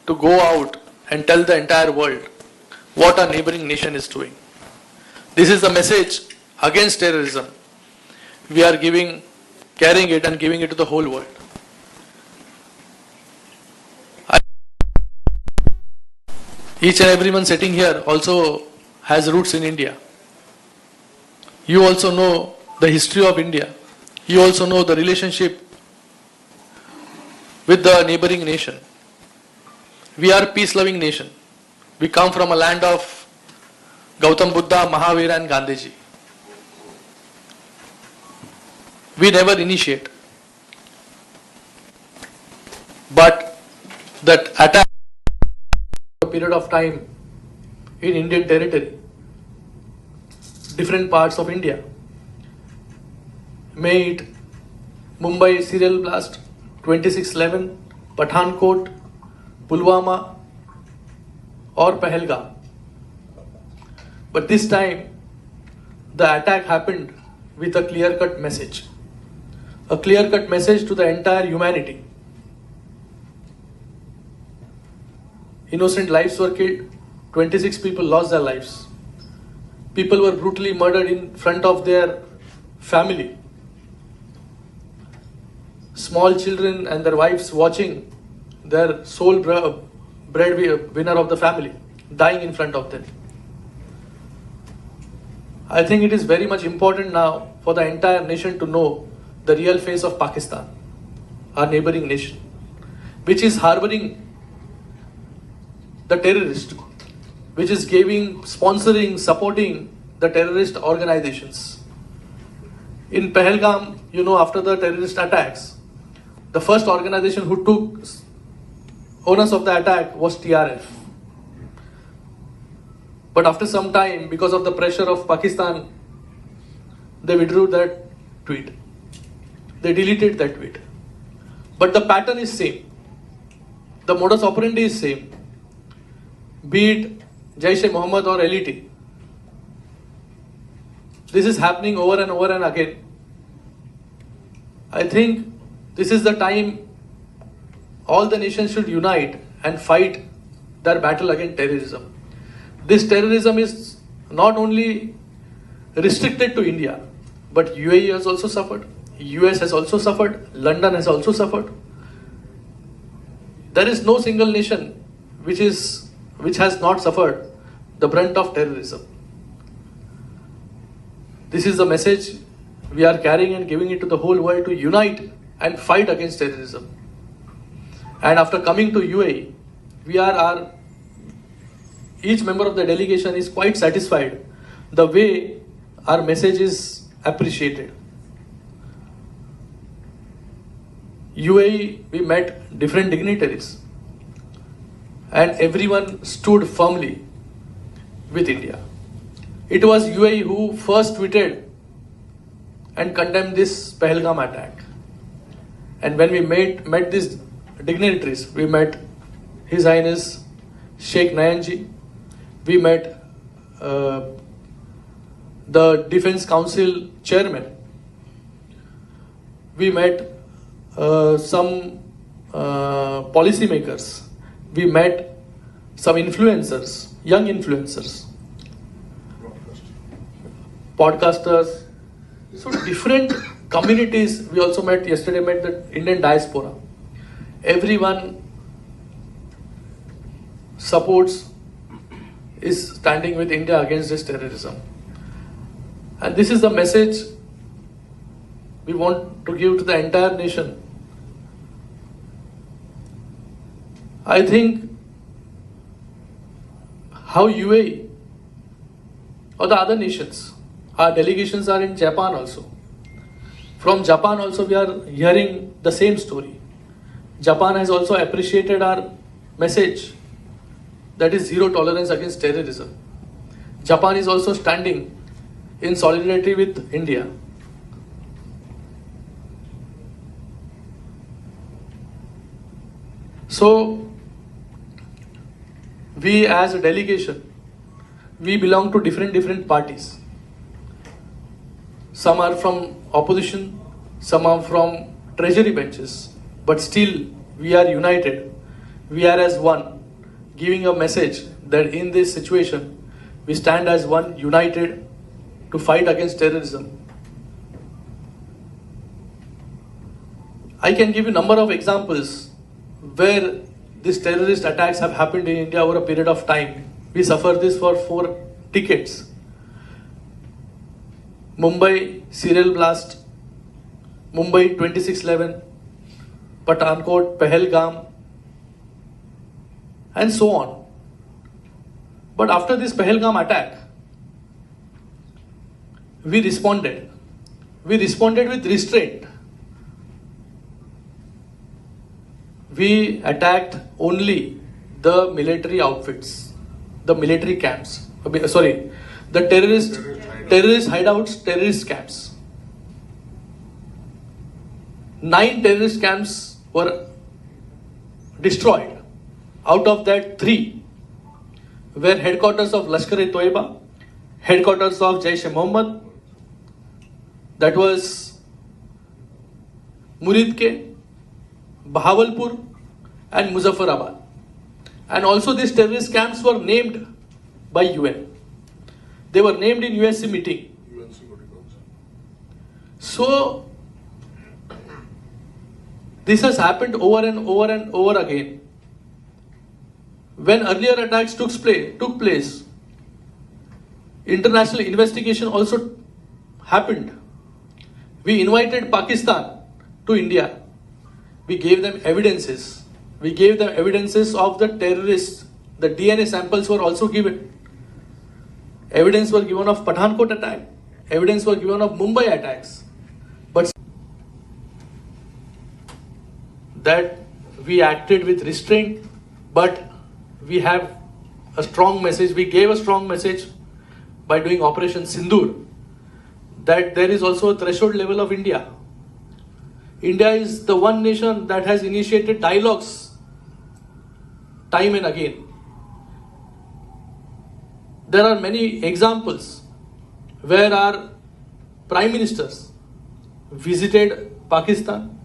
to go out and tell the entire world what our neighboring nation is doing. This is the message against terrorism. We are carrying it and giving it to the whole world. Each and everyone sitting here also has roots in India. You also know the history of India. You also know the relationship with the neighboring nation. We are a peace-loving nation. We come from a land of Gautam Buddha, Mahavira and Gandhiji. We never initiate. But that attack a period of time in Indian territory, different parts of India, may it Mumbai serial blast, 26/11, Pathankot, Pulwama or Pahalgam. But this time the attack happened with a clear-cut message. A clear-cut message to the entire humanity. Innocent lives were killed. 26 people lost their lives. People were brutally murdered in front of their family. Small children and their wives watching their sole breadwinner of the family dying in front of them. I think it is very much important now for the entire nation to know the real face of Pakistan, our neighboring nation, which is harboring the terrorist, which is sponsoring, supporting the terrorist organizations. In Pahalgam, after the terrorist attacks, the first organization who took onus of the attack was TRF. But after some time, because of the pressure of Pakistan, they withdrew that tweet. They deleted that tweet. But the pattern is same. The modus operandi is same. Be it Jaish-e-Mohammed or LET. This is happening over and over and again. I think this is the time all the nations should unite and fight their battle against terrorism. This terrorism is not only restricted to India, but UAE has also suffered, US has also suffered, London has also suffered. There is no single nation which has not suffered the brunt of terrorism. This is the message we are carrying and giving it to the whole world to unite and fight against terrorism. And after coming to UAE, each member of the delegation is quite satisfied the way our message is appreciated. UAE, we met different dignitaries and everyone stood firmly with India. It was UAE who first tweeted and condemned this Pahalgam attack. And when we met these dignitaries, we met His Highness Sheikh Nayanji, we met the Defense Council Chairman, we met some policymakers, we met some influencers, young influencers, podcasters, so different communities. We also met the Indian diaspora. Everyone is standing with India against this terrorism. And this is the message we want to give to the entire nation. I think how UAE or the other nations, our delegations are in Japan also. From Japan also we are hearing the same story. Japan has also appreciated our message, that is zero tolerance against terrorism. Japan is also standing in solidarity with India. So, we as a delegation, we belong to different parties. Some are from opposition, some are from treasury benches, but still we are united we are as one, giving a message that in this situation, we stand as one, united to fight against terrorism. I can give you a number of examples where these terrorist attacks have happened in India over a period of time. We suffered this for 4 decades. Mumbai serial blast, Mumbai 2611, Pathankot, Pahalgam, and so on. But after this Pahalgam attack, we responded. We responded with restraint. We attacked only the military outfits, the military camps. Sorry, the terrorist hideouts, terrorist camps. 9 terrorist camps were destroyed. Out of that, 3 were headquarters of Lashkar-e-Toiba, headquarters of Jaish-e-Mohammed, that was Muridke, Bahawalpur, and Muzaffarabad. And also these terrorist camps were named by UN. They were named in USC meeting. So this has happened over and over and over again. When earlier attacks took place, international investigation also happened. We invited Pakistan to India. We gave them evidences. We gave them evidences of the terrorists. The DNA samples were also given. Evidence were given of Pathankot attack. Evidence were given of Mumbai attacks. But that we acted with restraint, but we have a strong message. We gave a strong message by doing Operation Sindoor that there is also a threshold level of India. India is the one nation that has initiated dialogues time and again. There are many examples where our prime ministers visited Pakistan,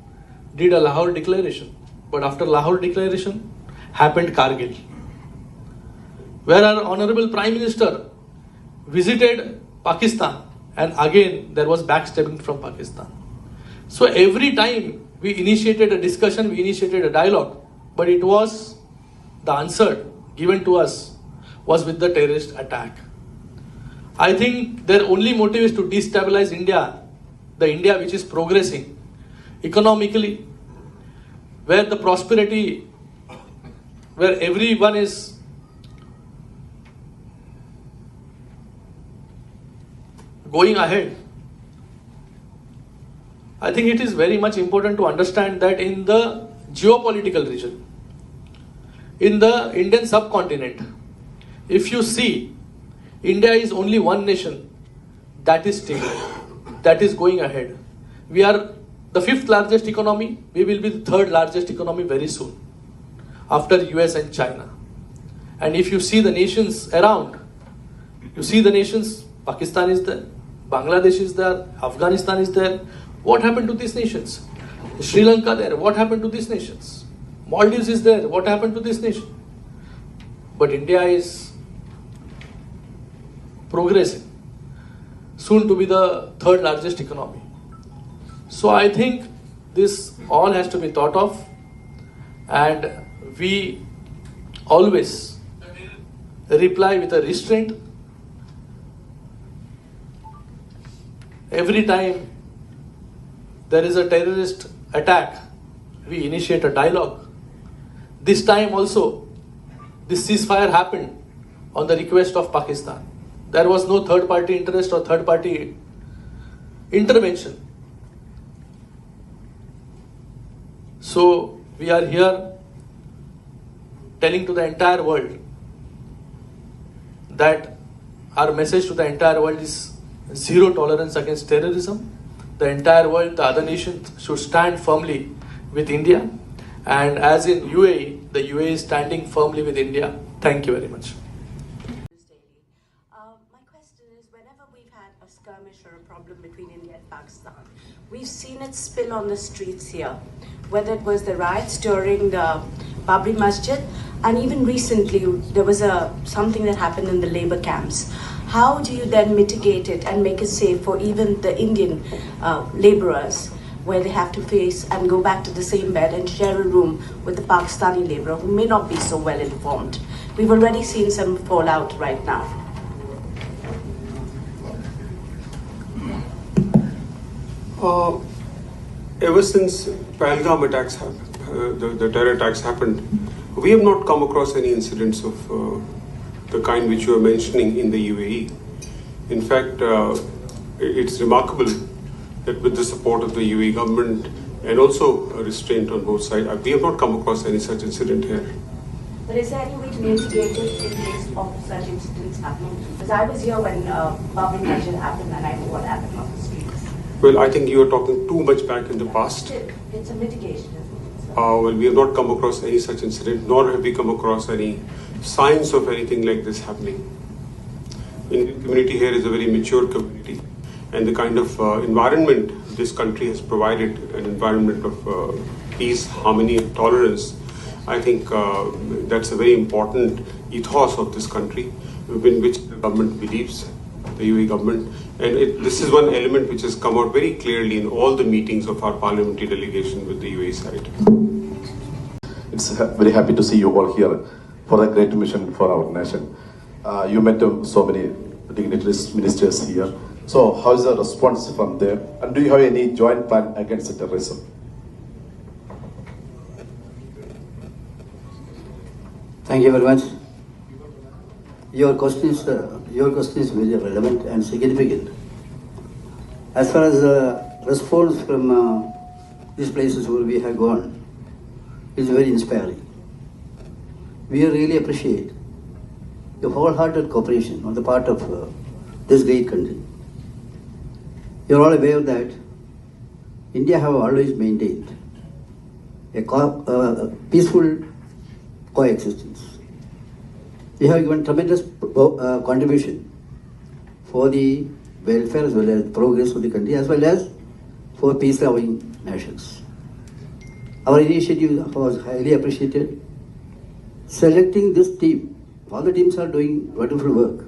did a Lahore declaration, but after Lahore declaration happened Kargil, where our honorable prime minister visited Pakistan and again there was backstabbing from Pakistan. So every time we initiated a discussion, we initiated a dialogue, but it was the answer given to us was with the terrorist attack. I think their only motive is to destabilize India, the India which is progressing economically, where the prosperity, where everyone is going ahead. I think it is very much important to understand that in the geopolitical region, in the Indian subcontinent, if you see, India is only one nation that is stable, that is going ahead. We are the 5th largest economy, we will be the 3rd largest economy very soon, after US and China. And if you see the nations around, you see the nations, Pakistan is there, Bangladesh is there, Afghanistan is there. What happened to these nations? Sri Lanka there, what happened to these nations? Maldives is there, what happened to this nation? But India is progressing, soon to be the 3rd largest economy. So I think this all has to be thought of, and we always reply with a restraint. Every time there is a terrorist attack, we initiate a dialogue. This time also, this ceasefire happened on the request of Pakistan. There was no third party interest or third party intervention. So we are here telling to the entire world that our message to the entire world is zero tolerance against terrorism. The entire world, the other nations should stand firmly with India. And as in UAE, the UAE is standing firmly with India. Thank you very much. My question is, whenever we've had a skirmish or a problem between India and Pakistan, we've seen it spill on the streets here. Whether it was the riots during the Babri Masjid, and even recently there was something that happened in the labor camps. How do you then mitigate it and make it safe for even the Indian laborers, where they have to face and go back to the same bed and share a room with the Pakistani laborer who may not be so well informed? We've already seen some fallout right now. Ever since Pahalgam attacks happened, the terror attacks happened, we have not come across any incidents of the kind which you are mentioning in the UAE. In fact, it's remarkable that with the support of the UAE government and also a restraint on both sides, we have not come across any such incident here. But is there any way to mitigate it in case of such incidents happening? Because I was here when Babri Masjid happened and I know what happened on the streets. Well, I think you are talking too much back in the past. It's a mitigation, isn't it? Well, we have not come across any such incident, nor have we come across any signs of anything like this happening. The Indian community here is a very mature community, and the kind of environment this country has provided, an environment of peace, harmony, and tolerance, I think that's a very important ethos of this country, in which the government believes, the UAE government. And this is one element which has come out very clearly in all the meetings of our parliamentary delegation with the UAE side. It's very happy to see you all here for a great mission for our nation. You met so many dignitaries, ministers here. So how is the response from there? And do you have any joint plan against terrorism? Thank you very much. Your question is very relevant and significant. As far as the response from these places where we have gone, is very inspiring. We really appreciate the wholehearted cooperation on the part of this great country. You are all aware that India have always maintained a peaceful coexistence. We have given tremendous contribution for the welfare as well as progress of the country, as well as for peace-loving nations. Our initiative was highly appreciated. Selecting this team, all the teams are doing wonderful work.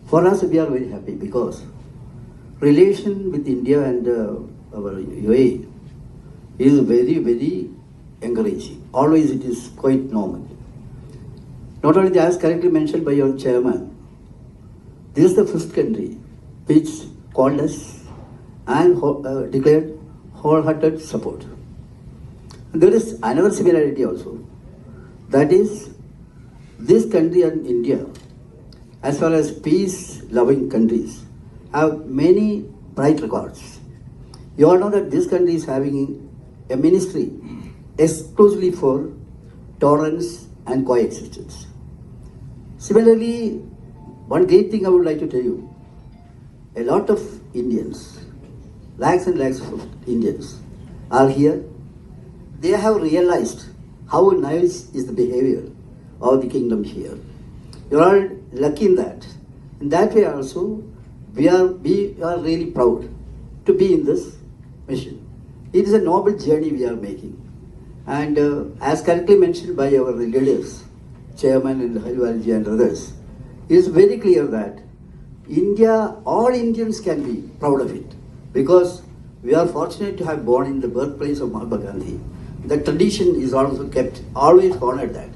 For us, we are very happy because relation with India and our UAE is very, very encouraging. Always it is quite normal. Not only that, as correctly mentioned by your chairman, this is the first country which called us and declared wholehearted support. And there is another similarity also. That is, this country and India, as far as peace-loving countries, have many bright records. You all know that this country is having a ministry exclusively for tolerance and coexistence. Similarly, one great thing I would like to tell you, a lot of Indians, lakhs and lakhs of Indians are here. They have realized how nice is the behavior of the kingdom here. You are all lucky in that. In that way also, we are really proud to be in this mission. It is a noble journey we are making. And as correctly mentioned by our leaders, Chairman and Ahluwalia and others, it is very clear that India, all Indians can be proud of it, because we are fortunate to have born in the birthplace of Mahatma Gandhi. The tradition is also kept, always honored that.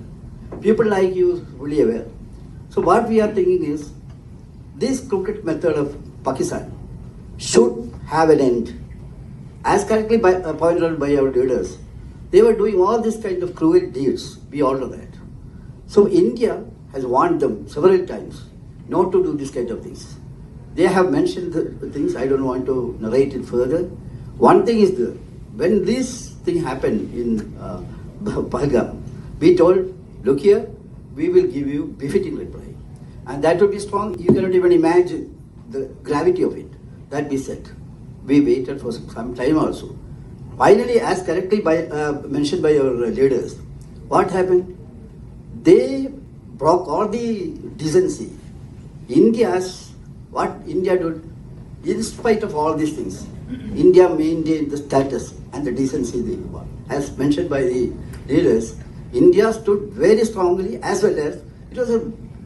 People like you fully aware. So what we are thinking is, this crooked method of Pakistan should have an end. As correctly pointed out by our leaders, they were doing all this kind of cruel deeds. We all know that. So India has warned them several times not to do this kind of things. They have mentioned the things, I don't want to narrate it further. One thing is that when this thing happened in Pahalgam, we told, look here, we will give you befitting reply. And that will be strong. You cannot even imagine the gravity of it. That we said. We waited for some time also. Finally, as correctly mentioned by your leaders, what happened? They broke all the decency. What India did, in spite of all these things, India maintained the status and the decency they want. As mentioned by the leaders, India stood very strongly, as well as it was the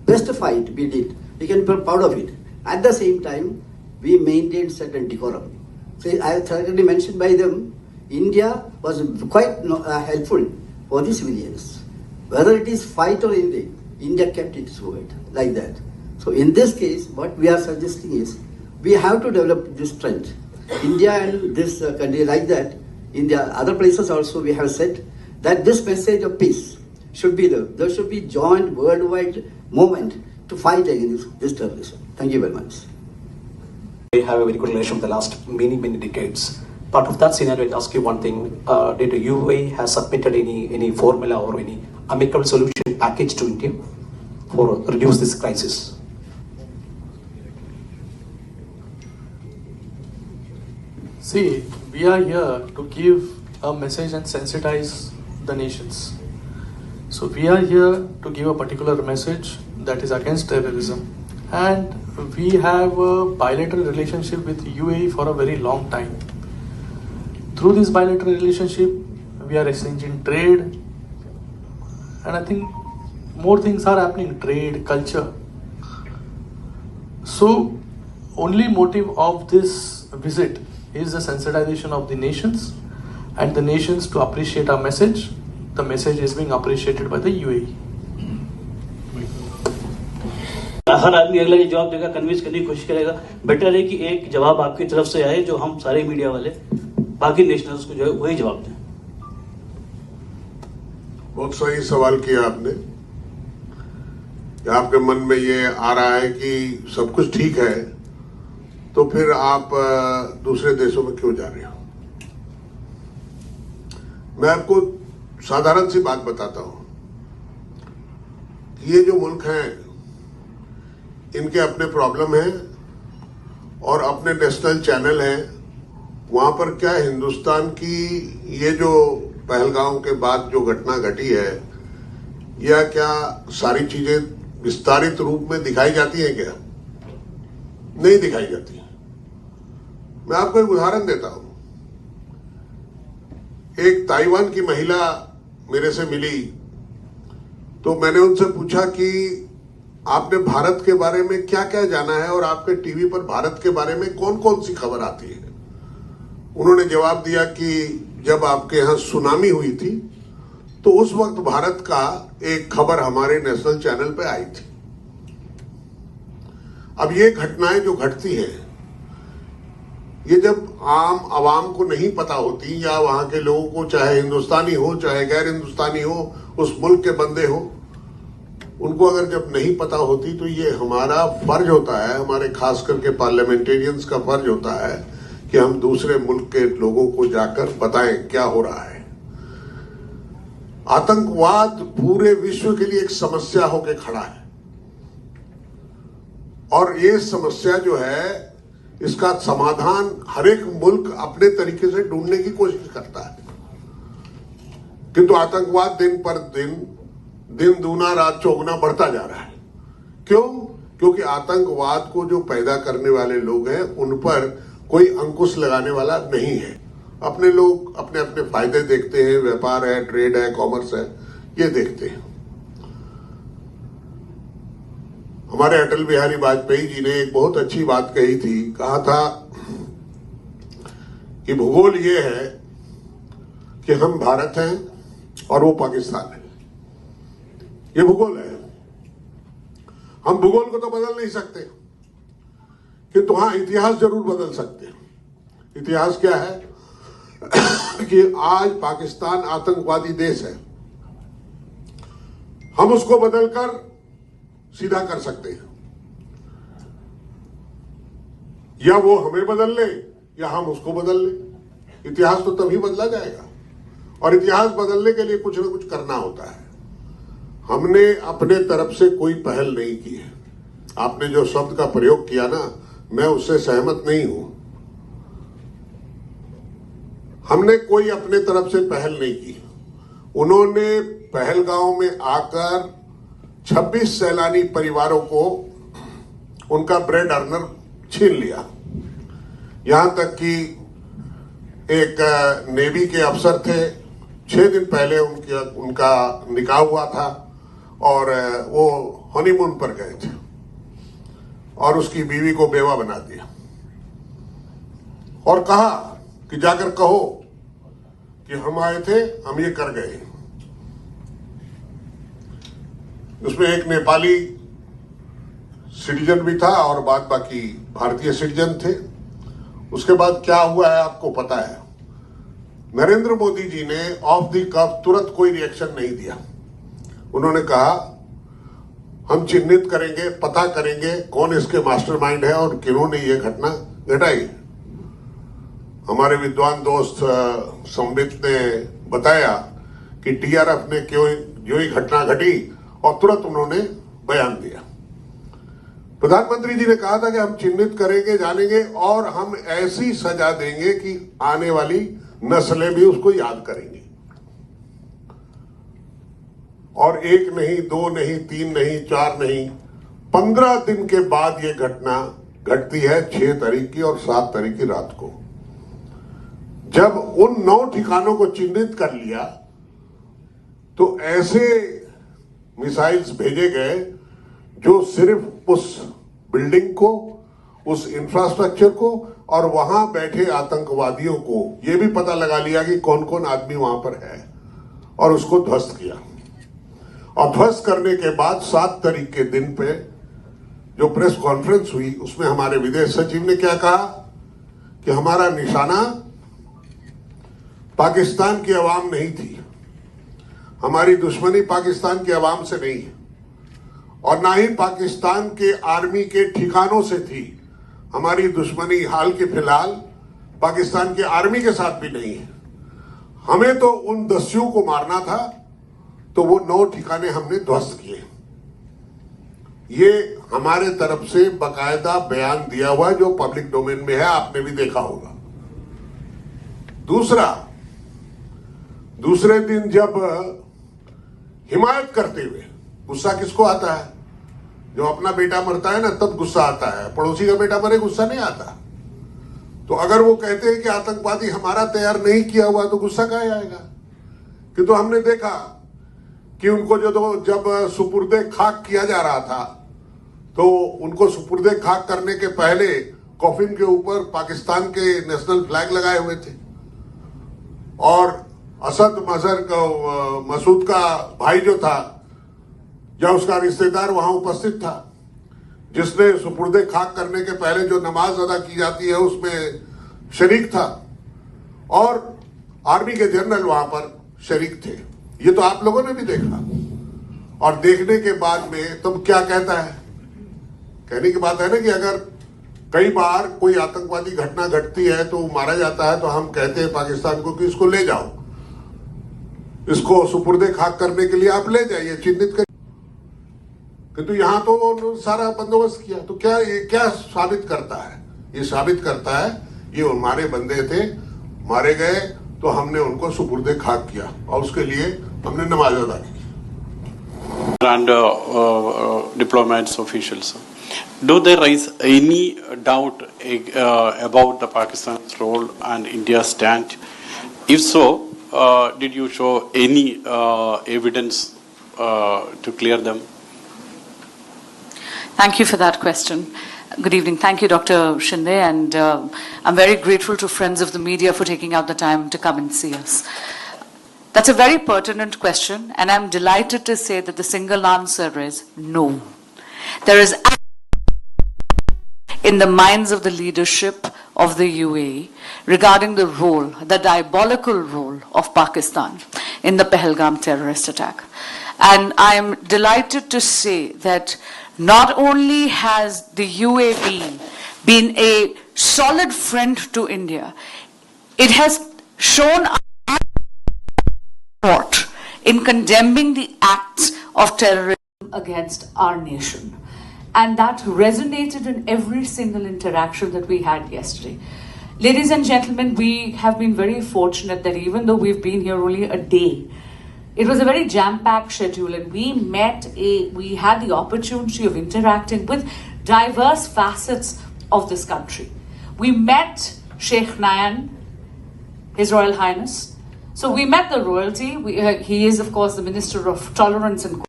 best fight we did. We can be proud of it. At the same time, we maintained certain decorum. So I certainly mentioned by them, India was quite helpful for the civilians. Whether it is fight or anything, India kept its word like that. So in this case, what we are suggesting is, we have to develop this trend. India and this country like that, in the other places also we have said that this message of peace should be there. There should be joint worldwide movement to fight against this terrorism. Thank you very much. We have a very good relation for the last many decades. Part of that scenario, I'll ask you one thing. Did the UAE has submitted any formula or any amicable solution package to India for reduce this crisis? See, we are here to give a message and sensitize the nations. So we are here to give a particular message that is against terrorism. And we have a bilateral relationship with UAE for a very long time. Through this bilateral relationship, we are exchanging trade. And I think more things are happening, trade, culture. So, only motive of this visit is the sensitization of the nations and the nations to appreciate our message. The message is being appreciated by the UAE. हर आदमी अगला के जवाब देगा, convince करने की कोशिश करेगा. Better है कि एक जवाब आपकी तरफ से आए जो हम सारे मीडिया वाले बाकी नेशनल्स को जो है वही जवाब दें. बहुत सही सवाल किया आपने. आपके मन में ये आ रहा है कि सब कुछ ठीक है तो फिर आप दूसरे देशों में क्यों जा रहे हो. मैं आपको साधारण सी बात बताता हूं कि ये जो मुल्क हैं इनके अपने प्रॉब्लम हैं और अपने नेशनल चैनल हैं. वहां पर क्या हिंदुस्तान की ये जो पहलगाम के बाद जो घटना घटी है या क्या सारी चीजें विस्तारित रूप में दिखाई जाती हैं क्या? नहीं दिखाई जाती. मैं आपको एक उदाहरण देता हूं. एक ताइवान की महिला मेरे से मिली तो मैंने उनसे पूछा कि आपने भारत के बारे में क्या क्या जाना है और आपके टीवी पर भारत के बारे में कौन कौन सी खबर आती है. उन्होंने जवाब दिया कि जब आपके यहां सुनामी हुई थी तो उस वक्त भारत का एक खबर हमारे नेशनल चैनल पे आई थी. अब ये घटनाएं जो घटती हैं ये जब आम आवाम को नहीं पता होती या वहां के लोगों को, चाहे हिंदुस्तानी हो चाहे गैर हिंदुस्तानी हो, उस मुल्क के बंदे हो, उनको अगर जब नहीं पता होती तो ये हमारा फर्ज होता है, हमारे खास करके पार्लियामेंटेरियंस का फर्ज होता है कि हम दूसरे मुल्क के लोगों को जाकर बताएं क्या हो रहा है. आतंकवाद पूरे विश्व के लिए एक समस्या होकर खड़ा है और ये समस्या जो है इसका समाधान हर एक मुल्क अपने तरीके से ढूंढने की कोशिश करता है. किंतु आतंकवाद दिन पर दिन दूना रात चौगुना बढ़ता जा रहा है. क्यों? क्योंकि आतंकवाद को जो पैदा करने वाले लोग हैं उन पर कोई अंकुश लगाने वाला नहीं है. अपने लोग अपने अपने फायदे देखते हैं, व्यापार है, ट्रेड है, कॉमर्स है, ये देखते हैं. हमारे अटल बिहारी वाजपेयी जी ने एक बहुत अच्छी बात कही थी. कहा था कि भूगोल ये है कि हम भारत हैं और वो पाकिस्तान है. ये भूगोल है. हम भूगोल को तो बदल नहीं सकते किंतु हाँ इतिहास जरूर बदल सकते हैं. इतिहास क्या है कि आज पाकिस्तान आतंकवादी देश है. हम उसको बदलकर सीधा कर सकते हैं. या वो हमें बदल ले या हम उसको बदल ले. इतिहास तो तभी बदला जाएगा और इतिहास बदलने के लिए कुछ ना कुछ करना होता है. हमने अपने तरफ से कोई पहल नहीं की है. आपने जो शब्द का प्रयोग किया ना, मैं उससे सहमत नहीं हूं. हमने कोई अपने तरफ से पहल नहीं की. उन्होंने पहलगांव में आकर 26 सैलानी परिवारों को उनका ब्रेड अर्नर छीन लिया. यहां तक कि एक नेवी के अफसर थे 6 दिन पहले उनका निकाह हुआ था और वो हनीमून पर गए थे और उसकी बीवी को बेवा बना दिया और कहा कि जाकर कहो कि हम आए थे, हम ये कर गए। उसमें एक नेपाली सिटीजन भी था और बाद बाकी भारतीय सिटीजन थे। उसके बाद क्या हुआ है आपको पता है। नरेंद्र मोदी जी ने ऑफ द कफ तुरंत कोई रिएक्शन नहीं दिया। उन्होंने कहा हम चिन्हित करेंगे, पता करेंगे कौन इसके मास्टरमाइंड है और किन्होंने ये घटना घटाई। हमारे विद्वान दोस्त संबित ने बताया कि टीआरएफ ने क्यों जो ही घटना घटी और तुरंत उन्होंने बयान दिया। प्रधानमंत्री जी ने कहा था कि हम चिन्हित करेंगे, जानेंगे और हम ऐसी सजा देंगे कि आने वाली नस्लें भी उसको याद करेंगी। और 1 नहीं, 2 नहीं, 3 नहीं, 4 नहीं, 15 दिन के बाद ये घटना घटती है 6 तारीख की और 7 तारीख की रात को। जब उन 9 ठिकानों को चिन्हित कर लिया तो ऐसे मिसाइल्स भेजे गए जो सिर्फ उस बिल्डिंग को, उस इंफ्रास्ट्रक्चर को और वहां बैठे आतंकवादियों को यह भी पता लगा लिया कि कौन कौन आदमी वहां पर है और उसको ध्वस्त किया। और ध्वस्त करने के बाद 7 तारीख के दिन पे जो प्रेस कॉन्फ्रेंस हुई उसमें हमारे विदेश सचिव ने क्या कहा कि हमारा निशाना पाकिस्तान की अवाम नहीं थी, हमारी दुश्मनी पाकिस्तान की अवाम से नहीं है और ना ही पाकिस्तान के आर्मी के ठिकानों से थी। हमारी दुश्मनी हाल के फिलहाल पाकिस्तान के आर्मी के साथ भी नहीं है। हमें तो उन दस्युओं को मारना था, तो वो 9 ठिकाने हमने ध्वस्त किए। ये हमारे तरफ से बकायदा बयान दिया हुआ जो पब्लिक डोमेन में है, आपने भी देखा होगा। दूसरे दिन जब हिमायत करते हुए, गुस्सा किसको आता है? जो अपना बेटा मरता है ना तब गुस्सा आता है, पड़ोसी का बेटा मरे गुस्सा नहीं आता। तो अगर वो कहते हैं कि आतंकवादी हमारा तैयार नहीं किया हुआ तो गुस्सा कहाँ आएगा? कि तो हमने देखा कि उनको जब सुपुर्दे खाक किया जा रहा था तो उनको सुपुर्दे खाक करने के पहले कॉफिन के ऊपर पाकिस्तान के नेशनल फ्लैग लगाए हुए थे और असद मसूद का भाई जो था या उसका रिश्तेदार वहां उपस्थित था, जिसने सुपुर्दे खाक करने के पहले जो नमाज अदा की जाती है उसमें शरीक था और आर्मी के जनरल वहां पर शरीक थे। ये तो आप लोगों ने भी देखा और देखने के बाद में तुम क्या कहता है? कहने की बात है ना कि अगर कई बार कोई आतंकवादी घटना घटती है तो मारा जाता है तो हम कहते हैं पाकिस्तान को कि इसको ले जाओ, इसको सुपुर्दे खाक करने के लिए आप ले जाइए, चिन्हित कर। किंतु यहां तो सारा बंदोबस्त किया। तो क्या साबित करता है? ये साबित करता है ये हमारे बंदे थे, मारे गए तो हमने उनको सुपुर्दे खाक किया और उसके लिए हमने नमाज अदा की। And diplomats, officials, do they raise any doubt about the Pakistan's role and India's stand? If so, did you show any evidence to clear them? Thank you for that question. Good evening. Thank you, Dr. Shinde, and I'm very grateful to friends of the media for taking out the time to come and see us. That's a very pertinent question, and I'm delighted to say that the single answer is no. There is in the minds of the leadership of the UAE regarding the role, the diabolical role of Pakistan in the Pahalgam terrorist attack. And I am delighted to say that not only has the UAE been a solid friend to India, it has shown support in condemning the acts of terrorism against our nation. And that resonated in every single interaction that we had yesterday. Ladies and gentlemen, we have been very fortunate that even though we've been here only a day, it was a very jam-packed schedule, and we had the opportunity of interacting with diverse facets of this country. We met Sheikh Nayan, His Royal Highness. So we met the royalty. He is, of course, the Minister of Tolerance and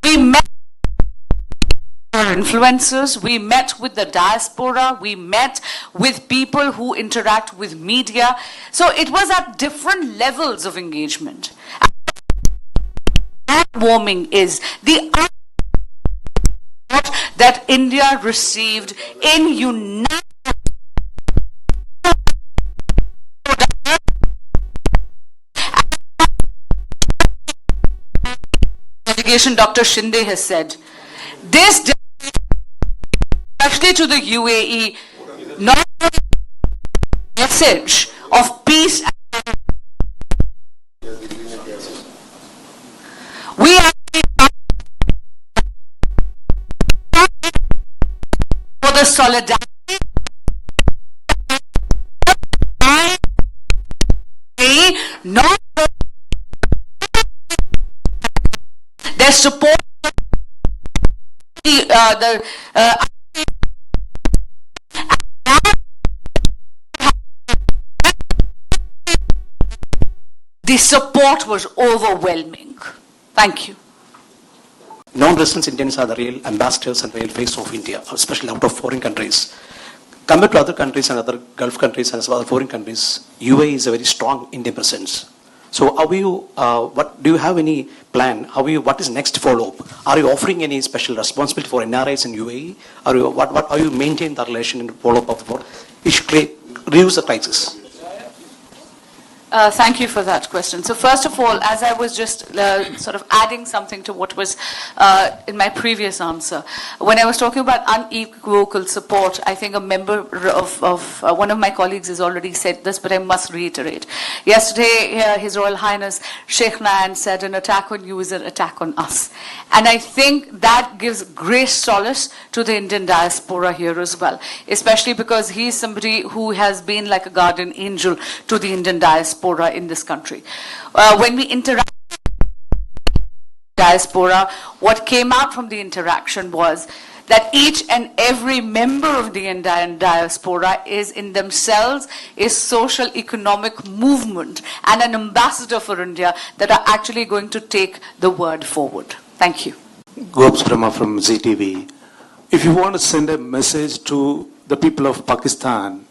we met our influencers, we met with the diaspora, we met with people who interact with media. So it was at different levels of engagement. Warming is the that India received in United Delegation. Dr. Shinde has said this, especially to the UAE, not a message of peace. We are for the solidarity, not their support. The support was overwhelming. Thank you. Non-resident Indians are the real ambassadors and real face of India, especially out of foreign countries. Compared to other countries and other Gulf countries and other foreign countries, UAE is a very strong Indian presence. So, are you? What do you have any plan? What is next follow-up? Are you offering any special responsibility for NRIs in UAE? What are you maintain the relation and follow-up of the board? Which reduce the crisis? Thank you for that question. So first of all, as I was just sort of adding something to what was in my previous answer, when I was talking about unequivocal support, I think a member of one of my colleagues has already said this, but I must reiterate. Yesterday, His Royal Highness Sheikh Nayan said an attack on you is an attack on us. And I think that gives great solace to the Indian diaspora here as well, especially because he is somebody who has been like a guardian angel to the Indian diaspora in this country. When we interact with diaspora, what came out from the interaction was that each and every member of the Indian diaspora is in themselves a social economic movement and an ambassador for India that are actually going to take the word forward. Thank you. Gopes Brahma from ZTV. If you want to send a message to the people of Pakistan,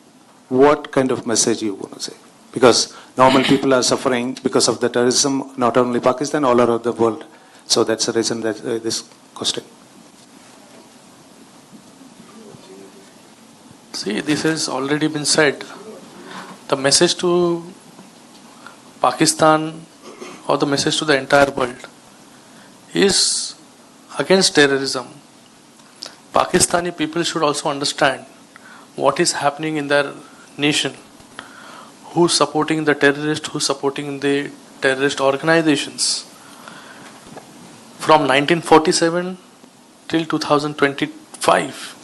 what kind of message you want to say? Because normal people are suffering because of the terrorism, not only Pakistan, all over the world. So that's the reason that this question. See, this has already been said. The message to Pakistan or the message to the entire world is against terrorism. Pakistani people should also understand what is happening in their nation. Who's supporting the terrorists, who's supporting the terrorist organizations. From 1947 till 2025,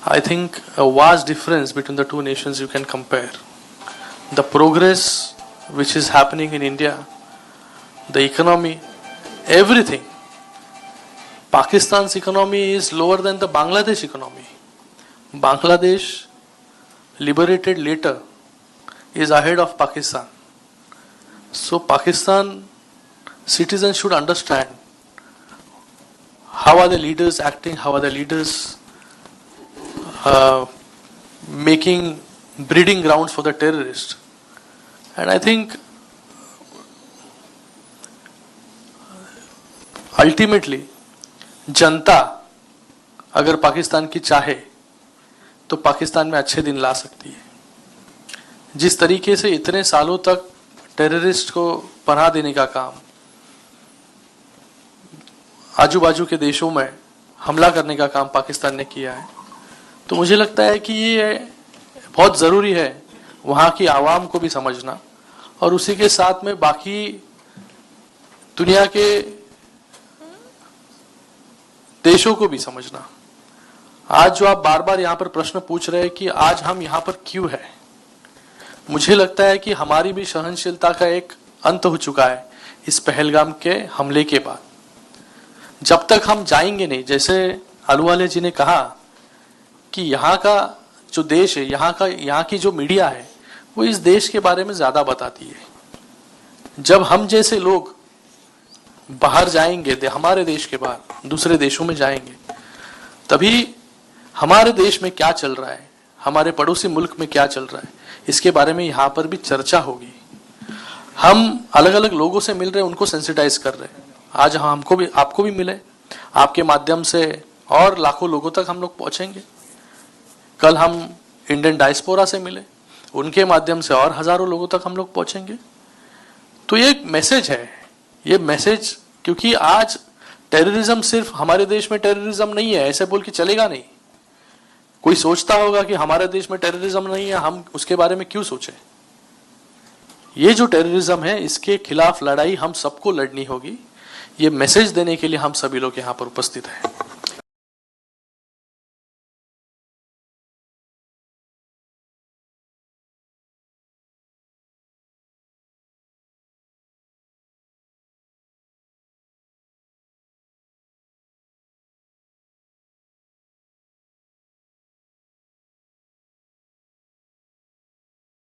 I think a vast difference between the two nations you can compare. The progress which is happening in India, the economy, everything. Pakistan's economy is lower than the Bangladesh economy. Bangladesh, liberated later, is ahead of Pakistan. So Pakistan citizens should understand how are the leaders acting, how are the leaders making breeding grounds for the terrorists. And I think ultimately जनता अगर पाकिस्तान की चाहे तो पाकिस्तान में अच्छे दिन ला सकती है. जिस तरीके से इतने सालों तक टेररिस्ट को पनाह देने का काम, आजू बाजू के देशों में हमला करने का काम पाकिस्तान ने किया है, तो मुझे लगता है कि ये बहुत ज़रूरी है वहाँ की आवाम को भी समझना और उसी के साथ में बाकी दुनिया के देशों को भी समझना. आज जो आप बार बार यहाँ पर प्रश्न पूछ रहे हैं कि आज हम यहाँ पर क्यों हैं, मुझे लगता है कि हमारी भी सहनशीलता का एक अंत हो चुका है इस पहलगाम के हमले के बाद. जब तक हम जाएंगे नहीं, जैसे अहलुवालिया जी ने कहा कि यहाँ का जो देश है, यहाँ की जो मीडिया है, वो इस देश के बारे में ज्यादा बताती है। जब हम जैसे लोग बाहर जाएंगे, हमारे देश के बाहर दूसरे देशों में जाएंगे, तभी हमारे देश में क्या चल रहा है, हमारे पड़ोसी मुल्क में क्या चल रहा है, इसके बारे में यहाँ पर भी चर्चा होगी। हम अलग अलग लोगों से मिल रहे हैं, उनको सेंसिटाइज कर रहे हैं। आज हमको भी, आपको भी मिले, आपके माध्यम से और लाखों लोगों तक हम लोग पहुंचेंगे। कल हम इंडियन डायस्पोरा से मिले, उनके माध्यम से और हजारों लोगों तक हम लोग पहुंचेंगे। तो ये एक मैसेज है, ये मैसेज, क्योंकि आज टेररिज्म सिर्फ हमारे देश में टेररिज्म नहीं है ऐसे बोल के चलेगा नहीं। कोई सोचता होगा कि हमारे देश में टेररिज्म नहीं है, हम उसके बारे में क्यों सोचें। ये जो टेररिज्म है, इसके खिलाफ लड़ाई हम सबको लड़नी होगी। ये मैसेज देने के लिए हम सभी लोग यहाँ पर उपस्थित हैं।